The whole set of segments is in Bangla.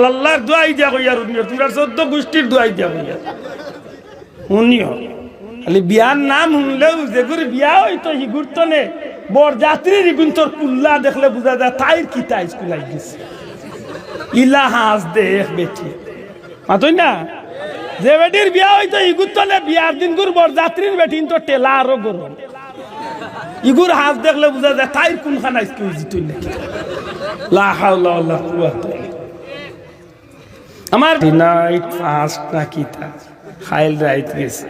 আল্লাহর দোয়াই দিয়া কইয়া শুনিও তোমরা 14 গোষ্ঠীর দোয়াই দিয়া কইয়া শুনিও খালি বিয়ার নাম শুনলেও যে করে বিয়া হইতো হি গুরুত্ব নে বর যাত্রীর গুণ তোর কুল্লা দেখলে বোঝা যায় তাইর কিতা স্কুল আই গেছে ইলা হাস দেখ বেটি মাতই না যে বেটির বিয়া হইতো হি গুরুত্ব নে বিয়ার দিন গুর বর যাত্রীর বেটি তো টেলা আরো গরম ইগুর হাস দেখলে বোঝা যায় তাইর কোনখানা স্কুল জিতই না লা হাওলা ওয়ালা কুওয়াতা আমার নাইট ফাস্ট না কিতা খাইল রাইত গেছে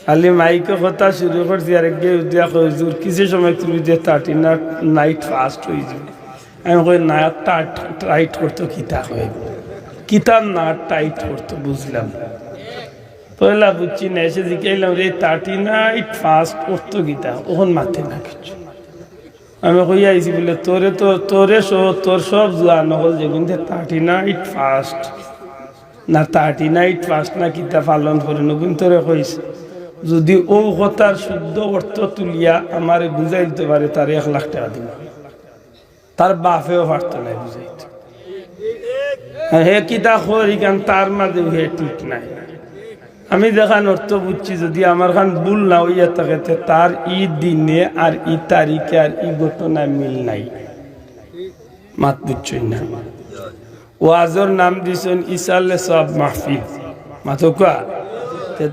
খালি মাইকে কথা শুরু করছি আর দিয়া হুজুর কিছু সময় তুমি যে 30 নাইট ফাস্ট হয়ে যাবে আমি কই না টাইট করতো কিতা হয় কিতা না টাইট করতো বুঝলাম পয়লা বুঝছি না এসে জিজ্ঞাইলাম রে 30 নাইট ফাস্ট করতো কিতা ওখান মাথে না কিছু আমি কই আইছি বলে তোরে তোর সব জোয়া নহল যেগুন 30 নাইট ফাস্ট না 30 নাইট ফাস্ট না কিতা পালন করে নগুন তোরে কইছে যদি ও কথার শুদ্ধ অর্থ তুলিয়া আমারে বুঝাই দিতে পারে তার 1 লাখ টাকা দিব তার বাপেও পারত না বুঝাইতে হে কিতা করি কেন তার মাঝে হে ঠিক নাই আমি দেখান অর্থ বুঝছি যদি আমার খান ভুল না হইয়া থাকে তার ই দিনে আর ই তারিখে আর ই ঘটনা মিল নাই মাত বুঝছই না ওয়াজর নাম দিছেন ইসালে সব মাহফিল মাতকা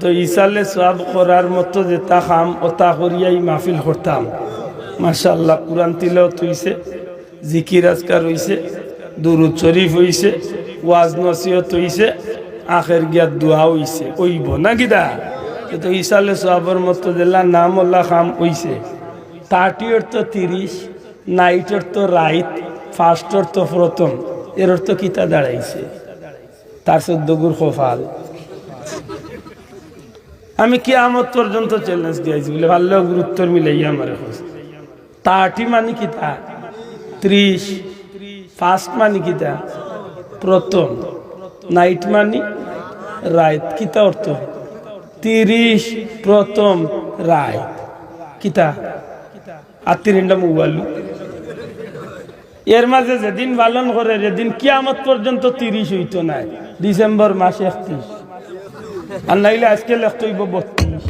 তো ইসালে সব করার মতো যেটা খাম ওটা করিয়াই মাহফিল করতাম মাশাআল্লাহ কুরআন তিলাওয়াত হইছে জিকির আজকার হইছে দুরূদ শরীফ হইছে ওয়াজ নসিহত হইছে আখের গিয়া দোয়া হইছে ওইব না কিদা তো ইসালে সবের মতো যেলা নাম আল্লাহ খাম হইছে 30 অর্থ 30 নাইট অর্থ রাইত ফাস্ট অর্থ প্রথম এর অর্থ কিতা দাঁড়াইছে তার 14 গুর খফাল আমি কিয়ামত পর্যন্ত চ্যালেঞ্জ দিয়েছি বলে ভালো গুরুত্ব মিলাই আমার 30 মানে কিতা 30 ফাস্ট মানে কিতা প্রথম নাইট মানে রাইত কিতা অর্থ 30 প্রথম রাইত কিতা আর 3টা মোবাইল এর মাঝে যেদিন পালন করে যেদিন কিয়ামত পর্যন্ত 30 হইতো না ডিসেম্বর মাস 31 আর নাইলে আজকে লেখতে হইব 32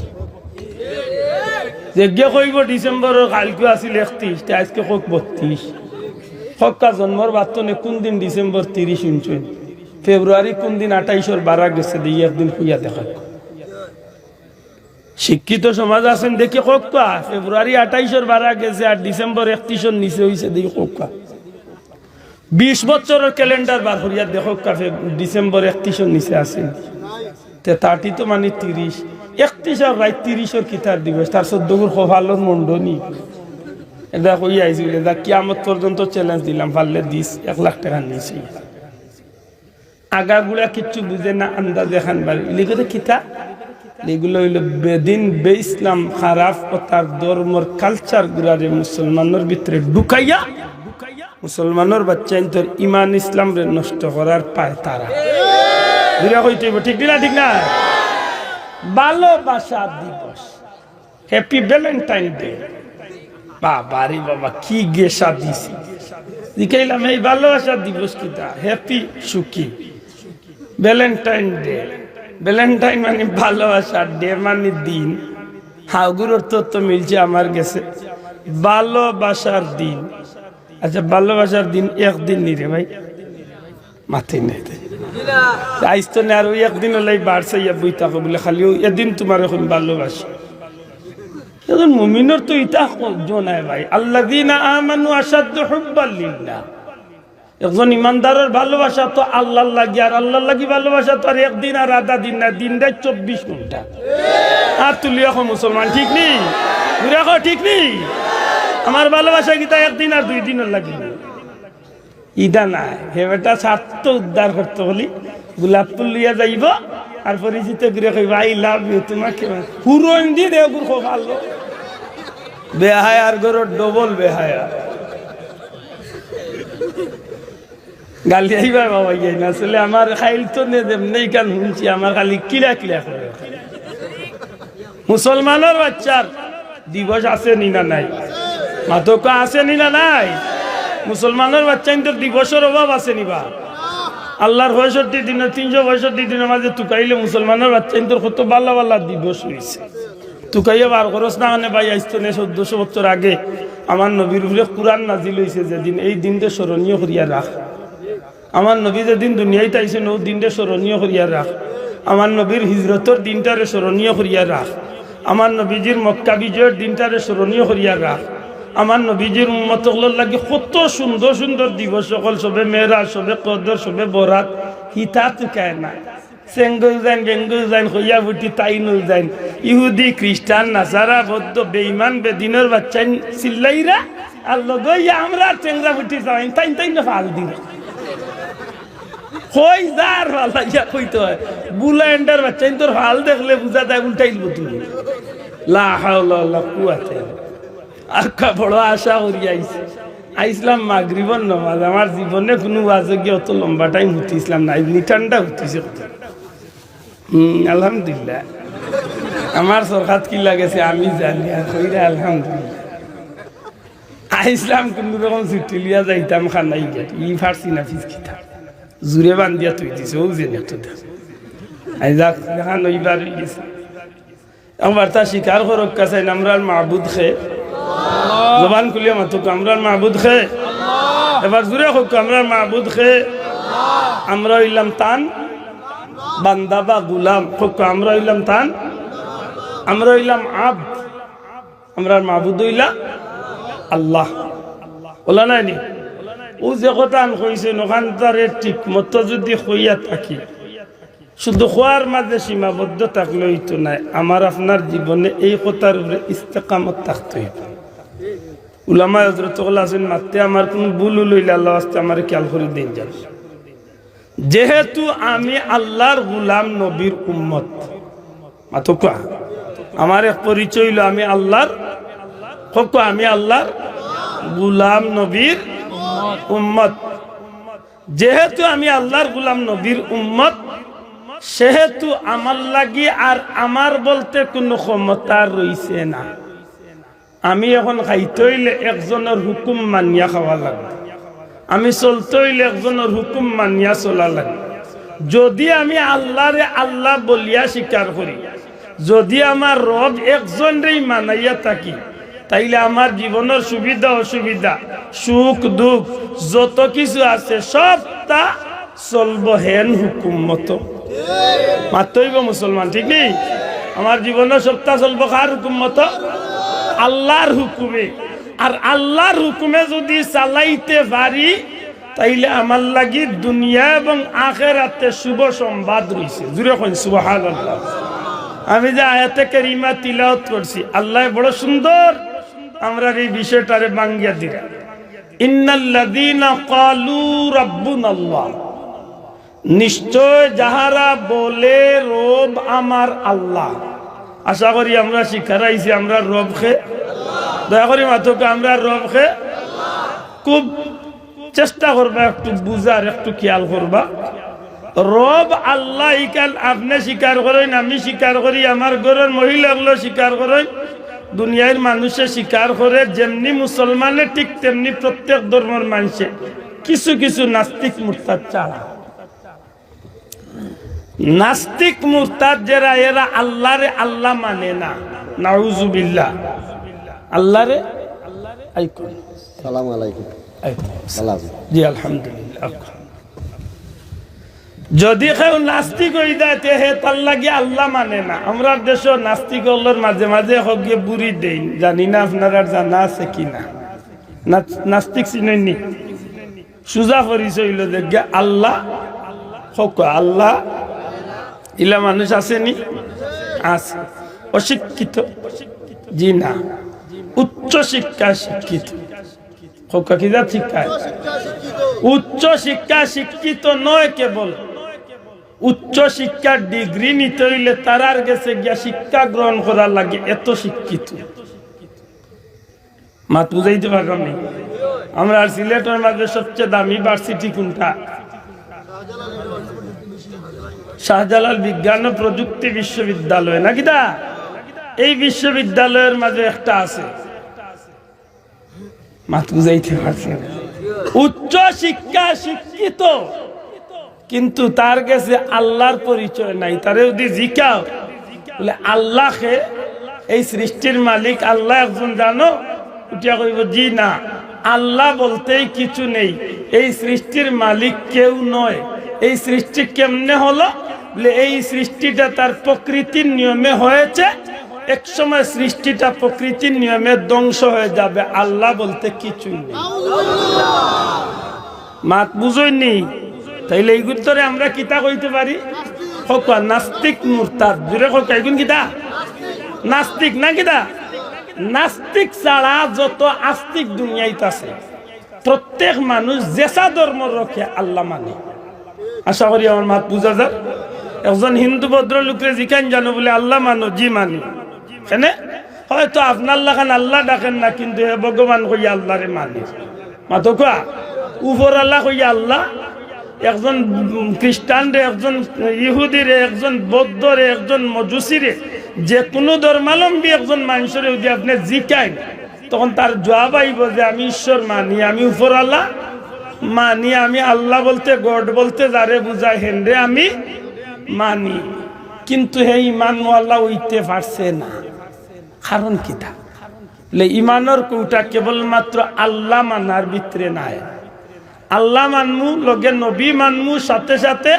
যে কইব ডিসেম্বরের কালকে আসিল 31 আজকে হোক 32 হক্কা জন্মর বাতনে কোন দিন ডিসেম্বর 30 শুনছেন ফেব্রুয়ারি কোন দিন 28 বারা গেছে দিয়ে একদিন খুইয়া দেখা শিক্ষিত সমাজ আছেন দেখি হক্কা ফেব্রুয়ারি 28 বারা গেছে আর ডিসেম্বর 31 নিচে হইছে দেখি হক্কা 20 বছরের ক্যালেন্ডার বার করিয়া দেখো কাফে ডিসেম্বর 31 নিচে আছেন 30 তো মানে 30 31 আর রাত 30 কিতার দিবস তার 14 গুর খফালর মন্ডনি এটা কই আইছিল দা কিয়ামত পর্যন্ত চ্যালেঞ্জ দিলাম পারলে দিস 1 লাখ টাকা নিছি আগাগুলা কিচ্ছু বুঝে না আন্দাজে খানবার লিখতে কিতা এগুলো হইল বেদিন বে ইসলাম খারাপ ও তার ধর্মর কালচার গুলারে মুসলমানের ভিতরে ঢুকাইয়া মুসলমানের বাচ্চা তোর ইমান ইসলাম রে নষ্ট করার পায় তারা বুঝা কইতে ঠিক না ঠিক না ভালোবাসা দিবস হ্যাপি ভ্যালেন্টাইন ডে বাবা রে বাবা কি গেসা দিছি দিকাইলাম এই ভালোবাসা দিবস কিটা হ্যাপি সুখী ভ্যালেন্টাইন ডে ভ্যালেন্টাইন মানে ভালোবাসা ডে মানে দিন হাগুর অর্থ তো মিলছে আমার গেছে ভালোবাসার দিন আচ্ছা ভালোবাসার দিন একদিন নি রে ভাই মাথায় নেই আইস তো আর ওই একদিন হলাই বাড়ছে ইয়া বই থাকো বলে খালি এদিন তোমার এখন ভালোবাসি এখন মুমিনের তো ইটা জোনায় ভাই আল্লাযীনা আমানু আশাদ্দু হুব্বান লিল্লাহ একজন ইমানদারের ভালোবাসা তো আল্লাহর লাগি আর আল্লাহর লাগি ভালোবাসা তো আর একদিন আর আধা দিন না দিনটা 24 ঘন্টা আর তুই এখন মুসলমান ঠিক নেই ঘুরে ঠিক নেই আমার ভালোবাসা কি তা একদিন আর 2 দিনের লাগি ইদা না হে বেটা স্বার্থ উদ্ধার করতে বলি গোলাপ ফুল লিয়া যাইব আর পরিচিত করে কইব আই লাভ ইউ তোমাকে পুরন দি দেও গুর খুব ভালো বেহায়ার গর ডবল বেহায়া গালি আইবা বাবা যাই না আসলে আমার খাইল তো নেই কান শুনছি আমার খালি কিলা কিলা করে মুসলমানের বাচ্চার দিবস আছে নি না নাই মাতকা আছে নি না নাই মুসলমানের বাচ্চা ইন্তর দিবসের অভাব আছে নিবা আল্লাহর 65 দিনের 365 দিনের মাঝে তুকাইলে মুসলমানের বাচ্চা তোর কত বাল্লা বাল্লা দিবস হয়েছে তুকাইয়া বার খরচ না আনে ভাই আসতো না 1400 বছর আগে আমার নবীর উপরে কোরআন নাজিল হয়েছে যেদিন এই দিনটা স্মরণীয় করিয়া রাখ আমার নবী যেদিন দুনিয়াতে আইছেন ও দিনটা স্মরণীয় করিয়া রাখ আমার নবীর হিজরতর দিনটারে স্মরণীয় করিয়া রাখ আমার নবীজির মক্কা বিজয়ের দিনটারে স্মরণীয় করিয়া রাখ আমার নবীজির উম্মতগুলোর লাগে কত সুন্দর সুন্দর দিবস সকল সবে মেয়েরাজ সবে কদর সবে বরাত হিতা তুকায় না চেঙ্গুল যাইন বেঙ্গুল যাইন হইয়া বুটি তাই নই যাইন ইহুদি খ্রিস্টান নাসারা বৌদ্ধ বেঈমান বেদিনের বাচ্চা চিল্লাইরা আর লগইয়া আমরা চেঙ্গা বুটি যাইন তাই তাই না ফাল দিন কই যার ফালা ইয়া কইতে হয় বুলান্ডার বাচ্চা তোর ফাল দেখলে বুঝা যায় উল্টাইল তুমি লা হাওলা ওয়ালা কুওয়াতা আকা বড় আশা করি আইসলাম মাগরিবর নামাজ আমার জীবনে কোনো ওয়াজে অত লম্বা টাইম হতে ইসলাম না এমনি ঠান্ডা হতেছে আলহামদুলিল্লাহ আমার সরকার কি লাগেছে আমি জানি আর কইরা আলহামদুলিল্লাহ আইসলাম কোন রকম ছুটি লিয়া যাইতাম খানাই গেট ই ফার্সি না ফিস কিতাব জুড়ে বান্ধিয়া তুই দিছে ও যে নেট আই যাক দেখান ওইবার গেছে আমার তা শিকার করক কাছে আমরার মাহবুদ খে জবান খুলিয়া মাতো আমরার মাহবুদ খে এবার জুড়ে হোক আমরার মাহবুদ খে আমরা হইলাম তান বান্দা বা গুলাম হোক আমরা হইলাম তান আমরা হইলাম আব আমরার মাহবুদ হইলা আল্লাহ ওলা নাইনি ও যে কথা কইছে নখান তারে ঠিক মতো যদি হইয়া থাকি শুধু খোয়ার মাঝে সীমাবদ্ধ থাকলে হইতো নাই আমার আপনার জীবনে এই কথার উপরে ইস্তেকামত থাকতে হইব উলামা হযরত আছেন মাতে আমার কোন ভুল লইলে আল্লাহ আস্তে আমার খেয়াল করে দিন যান যেহেতু আমি আল্লাহর গোলাম নবীর উম্মত মাতকা আমার এক পরিচয় হইল আমি আল্লাহর কত আমি আল্লাহর গোলাম নবীর উম্মত যেহেতু আমি আল্লাহর গোলাম নবীর উম্মত সেহেতু আমার লাগি আর আমার বলতে কোনো ক্ষমতা রইছে না আমি এখন খাইতে হইলে একজনের হুকুম মানিয়া খাওয়া লাগবে আমি চলতে হইলে একজনের হুকুম মানিয়া চলা লাগবে যদি আমি আল্লাহরে আল্লাহ বলিয়া স্বীকার করি যদি আমার রব একজনরেই মানাইয়া থাকি তাইলে আমার জীবনের সুবিধা অসুবিধা সুখ দুঃখ যত কিছু আছে সব তা চলব হেন হুকুম মতো মাত্রইব মুসলমান ঠিক নেই আমার জীবনের সবটা চলব কার হুকুম মতো আল্লাহর হুকুমে আর আল্লাহর হুকুমে যদি চালাইতে পারি তাইলে আমার লাগি দুনিয়া এবং আখিরাতে শুভ সংবাদ রইছে জুরে কইন সুবহানাল্লাহ আমি যে আয়াতে কারিমা তিলাওয়াত করছি আল্লাহ বড় সুন্দর আমরা এই বিষয়টারে বাঙ্গিয়া দিরা ইন্নাল্লাযীনা ক্বালু রাব্বুনাল্লাহ নিশ্চয় যাহারা বলে রব আমার আল্লাহ আশা করি আমরা শিখারাইছি আমরা রব খে দয়া করি মাত্রকে আমরা রব খে খুব চেষ্টা করবা একটু বুঝার একটু খেয়াল করবা রব আল্লাহ ইকাল আপনি স্বীকার করেন আমি স্বীকার করি আমার ঘরের মহিলাগুলো স্বীকার করেন দুনিয়ার মানুষে স্বীকার করে যেমনি মুসলমানের ঠিক তেমনি প্রত্যেক ধর্মের মানুষে কিছু কিছু নাস্তিক মুরতাদ ছাড়া নাস্তিক মুরতাদ যারা এরা আল্লাহরে আল্লাহ মানে না নাউজুবিল্লাহ আল্লাহরে আইকুন সালাম আলাইকুম সালাম জি আলহামদুলিল্লাহ যদি কেউ নাস্তিক হয়ে যায় হে তার লাগে আল্লাহ মানে না আমরা দেশ নাস্তিক হলোর মাঝে মাঝে হোক গিয়ে বুড়ি দেই জানি না আপনারা জানা আছে কিনা নাস্তিক চিনেননি সুজা পরিচয় হইল যে আল্লাহ হোক আল্লাহ ইলা মানুষ আসেনি আছে অশিক্ষিত জি না উচ্চ শিক্ষা শিক্ষিত হোক কি যা শিক্ষা উচ্চ শিক্ষা শিক্ষিত নয় কেবল উচ্চ শিক্ষার ডিগ্রি নিতে হইলে তারার গেছে গিয়া শিক্ষা গ্রহণ করার লাগে এত শিক্ষিত মাত বুঝাইতে পারলাম না আমরা সিলেটের মাঝে সবচেয়ে দামি ভার্সিটি কোনটা শাহজালাল বিজ্ঞান ও প্রযুক্তি বিশ্ববিদ্যালয় নাকি দা এই বিশ্ববিদ্যালয়ের মাঝে একটা আছে মাত বুঝাইতে পারছি উচ্চ শিক্ষা শিক্ষিত কিন্তু তার কাছে আল্লাহর পরিচয় নাই। তারে যদি জিজ্ঞাও বলে আল্লাহকে, এই সৃষ্টির মালিক আল্লাহ একজন জানো, উঠিয়া কইব জি না, আল্লাহ বলতেই কিছু নেই, এই সৃষ্টির মালিক কেউ নয়। এই সৃষ্টি কেমনে হলো বলে এই সৃষ্টিটা তার প্রকৃতির নিয়মে হয়েছে, এক সময় সৃষ্টিটা প্রকৃতির নিয়মে ধ্বংস হয়ে যাবে, আল্লাহ বলতে কিছুই নেই। মাত বুঝইনি? তাইলে এই উত্তরে আমরা কিতা কইতে পারি? হকা নাস্তিক মুরতাদ। জুড়ে হোক এইগুন কিতা নাস্তিক না কিতা? নাস্তিক ছাড়া যত আস্তিক দুনিয়াইতে আছে, প্রত্যেক মানুষ যেসা ধর্ম রক্ষে আল্লাহ মানে। আশা করি আমার মাত বুঝা যায়। একজন হিন্দু ভদ্রলোকরে জিখান জানো বলে আল্লাহ মানো, জি মানি। কেনে হয়তো আপনার লাগান আল্লাহ ডাকেন না, কিন্তু হে ভগবান কইয়া আল্লাহরে মানে। মাতো কোয়া উপর আল্লাহ কইয়া আল্লাহ। একজন খ্রিস্টান রে, একজন ইহুদি রে, একজন বৌদ্ধ রে, একজন মজুসি রে, যে কোনো ধর্মাবলম্বী একজন মানুষের যদি আপনি জিকাই, তখন তার জবাব আইব যে আমি ঈশ্বর মানি, আমি উপর আল্লাহ মানি, আমি আল্লাহ বলতে গড বলতে যারে বুঝায় হেনরে আমি মানি। কিন্তু হে ইমান আল্লাহ উইতে পারছে না। কারণ কিতা? ইমানের কৌটা কেবলমাত্র আল্লাহ মানার ভিতরে নাই। আল্লাহ মানমু লগে নবী মানমু, সাথে সাথে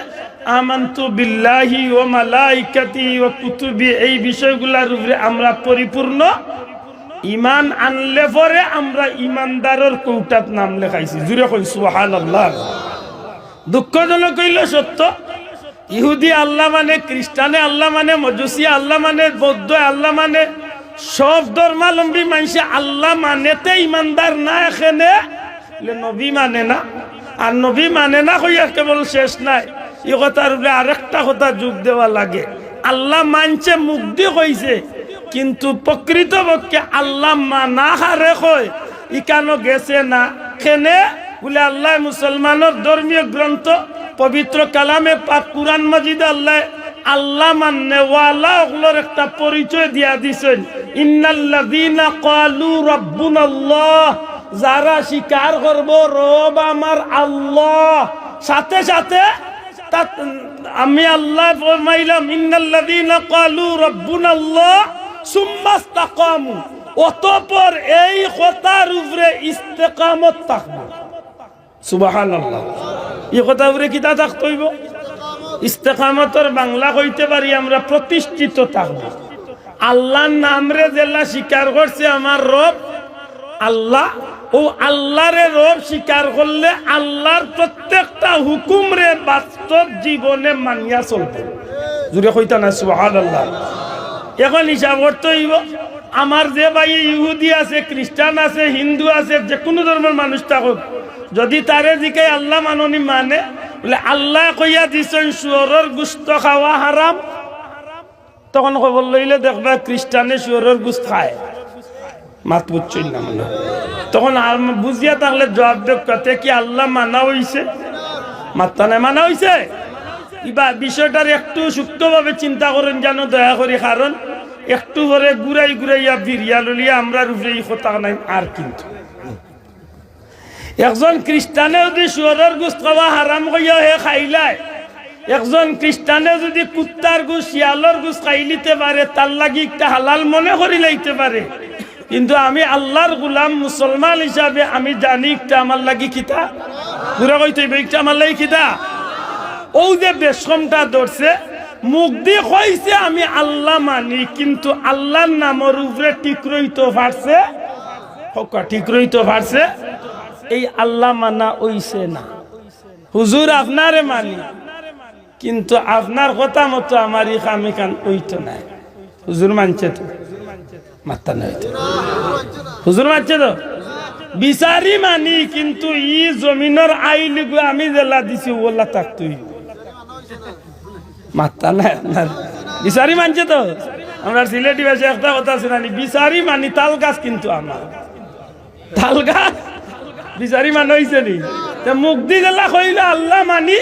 আমানতু বিল্লাহি ওয়া মালাইকাতি ওয়া কুতুবি, এই বিষয়গুলোর উপরে আমরা পরিপূর্ণ ইমান আনলে পরে আমরা ইমানদারের কৌটাত নাম লেখাইছি। জুড়ে কই সুবহানাল্লাহ। দুঃখজনক হইল সত্য, ইহুদি আল্লাহ মানে, খ্রিস্টানে আল্লাহ মানে, মজুসি আল্লাহ মানে, বৌদ্ধ আল্লাহ মানে, সব ধর্মাবলম্বী মানুষে আল্লাহ মানেতে ইমানদার না। এখানে নবী মানে না, আর নবী মানে না কইয়া কেবল শেষ নাই, এই কথার উপরে আরেকটা কথা যোগ দেওয়া লাগে। আল্লাহ মানছে, মুগ্ধি হইছে, কিন্তু প্রকৃতপক্ষে আল্লাহ মানা হারে কয় ইকানো গেছে না। কেনে বলে আল্লাহ মুসলমানের ধর্মীয় গ্রন্থ পবিত্র কালামে পাক কুরআন মাজিদ আল্লাহ মাননে ওয়ালা ওগুলোর একটা পরিচয় দিয়া দিছেন। ইন্নাল্লাযীনা ক্বালু রাব্বুনাল্লাহ, যারা স্বীকার করব রব আমার আল্লাহ, সাথে সাথে আমি আল্লাহ ফরমাইলাম ইন্নাল্লাযীনা ক্বালু রাব্বুনাল্লাহ সুম্মা ইসতাকামু, অতঃপর এই কথার উপরে ইস্তেকামত থাকবে। সুবহানাল্লাহ। এই কথার উপরে কিতা থাকতে হইব? ইস্তেকামতের বাংলা কইতে পারি আমরা প্রতিষ্ঠিত থাকব। আল্লাহর নামরে জেলা স্বীকার করছে আমার রব আল্লাহ, ও আল্লাহরে রব স্বীকার করলে আল্লাহর প্রত্যেকটা হুকুম রে বাস্তব জীবনে মানিয়া চলবে। জুড়ে কইতা না সুবহানাল্লাহ। এখন হিসাব করতে হইব, আমার যে ভাই ইহুদি আছে, খ্রিস্টান আছে, হিন্দু আছে, যে কোনো ধর্মের মানুষ থাকুক, যদি তারে দিকে আল্লাহ মাননি মানে বলে আল্লাহ কইয়া দিছেন শুয়োরের গোশত খাওয়া হারাম, তখন খবর লইলে দেখবা খ্রিস্টানে শুয়োরের গোশত খায়। মাত বুঝছই না মানে, তখন বুঝিয়া থাকলে জবাব দেব কাতে কি আল্লাহ মানা হইছে? মাত্তা নাই মানা হইছে। ইবা বিষয়টার একটু সূক্ষ্মভাবে চিন্তা করেন জানো দয়া করি, কারণ একটু করে ঘুরাই ঘুরাইয়া ফিরিয়া লইয়া আমরা রূপে এই কথা নাই। আর কিন্তু একজন খ্রিস্টানে যদি শুয়োরের গোশত খাওয়া হারাম কইয়া হে খাইলায়, একজন খ্রিস্টানে যদি কুত্তার গোশ, শিয়ালের গোশ খাইলিতে পারে, তার লাগি একটা হালাল মনে করি লাইতে পারে, কিন্তু আমি আল্লাহর গোলাম মুসলমান হিসাবে আমি জানি একটা আমার লাগি কিতা পুরা কইতে একটা আমার লাগি কিতা। ও যে বেশমটা ধরছে, মুখ দিয়ে কইছে আমি আল্লাহ মানি, কিন্তু আল্লাহর নামের উপরে ঠিক রইতে পারছে, ঠিক রইতে পারছে, এই আল্লাহ মানা হইছে না। হুজুর আপনারে মানি, কিন্তু আপনার কথা মতো আমার এই কামে কান হইতো না। হুজুর মানছে তো? মাত্তা নাই তো। হুজুর মানছে তো? বিচারি মানি, কিন্তু ই জমিনের আইলি আমি জেলা দিছি ওলা তাক তুই মাত্তা নাই আপনার। বিচারি মানছে তো? আমরা সিলেটি ভাষায় একটা কথা শুনানি, বিচারি মানি তাল গাছ, কিন্তু আমার তাল গাছ বিচারি মান হইছে নি? মুখ দি জেলা কইলে আল্লাহ মানি,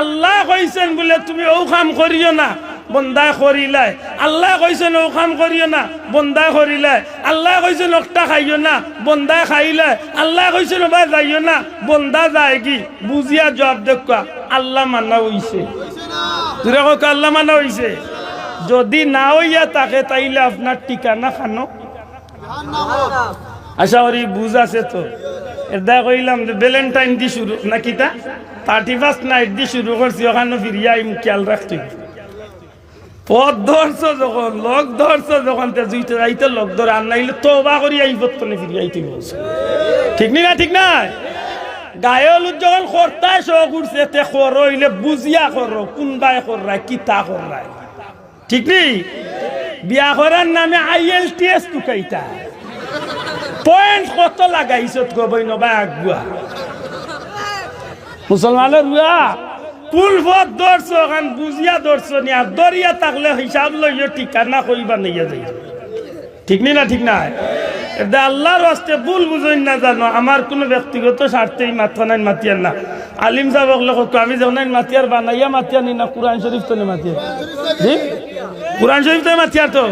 আল্লাহ কইছেন বলে তুমি ও কাম করিও না, বন্দায় করিলায় আল্লাহ কইছে নৌখান করিও না বন্দায় করিলায় আল্লাহ কইছে নকটা খাইও না বন্দায় খাইলায় আল্লাহ কইছে নবা যাইও না বন্দা যায় কি বুঝিয়া জবাব দেখা আল্লাহ মানা হইছে তুই কক আল্লাহ মানা হইছে যদি না হইয়া থাকে তাইলে আপনার ঠিকানা খানো আশা করি বুঝ আছে তো এটা কইলাম যে ভ্যালেন্টাইন দি শুরু নাকি তা 31st নাইট দি শুরু করছি ওখানে ফিরিয়া খেয়াল রাখতে পথ ধরছ যখন লগ ধরছ যখন জুইতে যাইতে লগ ধর আর নাইলে তোবা করি আইবতনে ফিরিয়া আইতে বলছে ঠিক না ঠিক না গায়ে হলুদ যখন খরতায় শো করছে তে খর হইলে বুঝিয়া কর কোনবাই কররায় কিতা কররায় ঠিক নেই বিয়া করার নামে IELTS টুকাইতা পয়েন্ট কত লাগাইছত গবই নবা আগুয়া মুসলমানের রুয়া কুলফত দর্শ খান বুঝিয়া দর্শ নিয়া দরিয়া থাকলে হিসাব লইও ঠিকানা কইবা নিয়ে যাই ঠিক না ঠিক না এটা আল্লাহর হস্তে ভুল বুঝই না জানো আমার কোনো ব্যক্তিগত স্বার্থেই মাথা নাই মাতিয়ার না আলিম সাহেব লোক আমি যখন মাতিয়ার বানাইয়া মাতিয়া নি না কোরআন শরীফ তো মাতিয়ার কোরআন শরীফ তো মাতিয়ার তো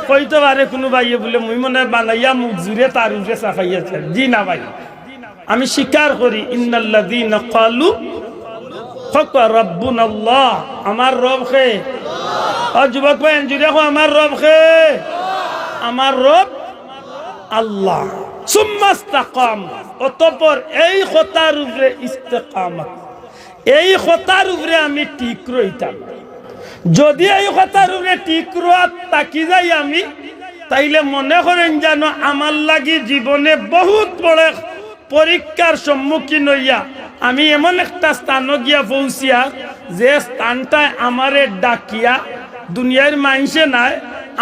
কইতে পারে কোনো ভাইয়ে বলে মুই মনে বানাইয়া মুখ জুড়ে তার উপরে চাপাইয়াছে জি না ভাই আমি স্বীকার করি ইন্নাল্লাযীনা ক্বালু রাব্বুনাল্লাহ আমার রব কে যুবক ভাই জুড়ে আমার রব কে আমার রব আল্লাহ সুম্মা ইসতাকাম অতঃপর এই কথার উপরে ইস্তেকামত এই কথার উপরে আমি ঠিক রইতাম যদি এই কথার উপরে ঠিক রোয়াত তাকি যাই আমি তাইলে মনে করেন যেন আমার লাগি জীবনে বহুত বড় পরীক্ষার সম্মুখীন হইয়া আমি এমন একটা স্থানে গিয়া পৌঁছিয়া যে স্থানটায় আমারে ডাকিয়া দুনিয়ার মানুষে নাই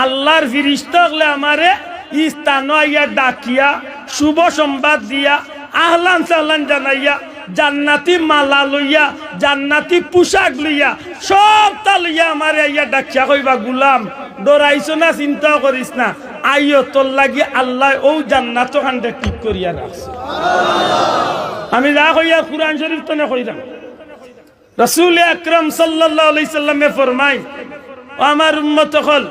আল্লাহর ফিরিস্তা হলে আমারে ই স্থান আইয়া ডাকিয়া শুভ সংবাদ দিয়া আহলান সাহলান জানাইয়া জান্নাতি মালা লইয়া জান্নাতি পোশাক লইয়া সব তা লইয়া আমারে আইয়া ডাকিয়া কইবা গুলাম ডরাইছ না চিন্তাও করিস না আইও তোর লাগি আল্লাহ ও জান্নাত খানটা ঠিক করিয়া রাখছে আমি যা কইয়া কুরআন শরীফ তো না কইলাম রাসূল আকরাম সাল্লাল্লাহু আলাইহি সাল্লামে ফরমায় আমার উম্মত হল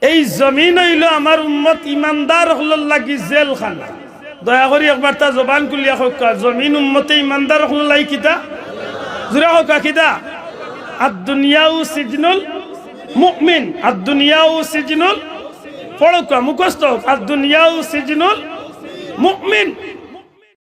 এই জমিন হইল আমার উম্মত ইমানদার হল লাগি জেলখানা দয়া করি একবার তা জবান খুলিয়া কইকা জমিন উম্মতে ইমানদার হল লাগি কিতা জুরা কইকা কিতা আদ-দুনিয়াউ সিজনুল মুমিন আদ-দুনিয়াউ সিজনুল পড়কা মুখস্থ আদ-দুনিয়াউ সিজনুল মুমিন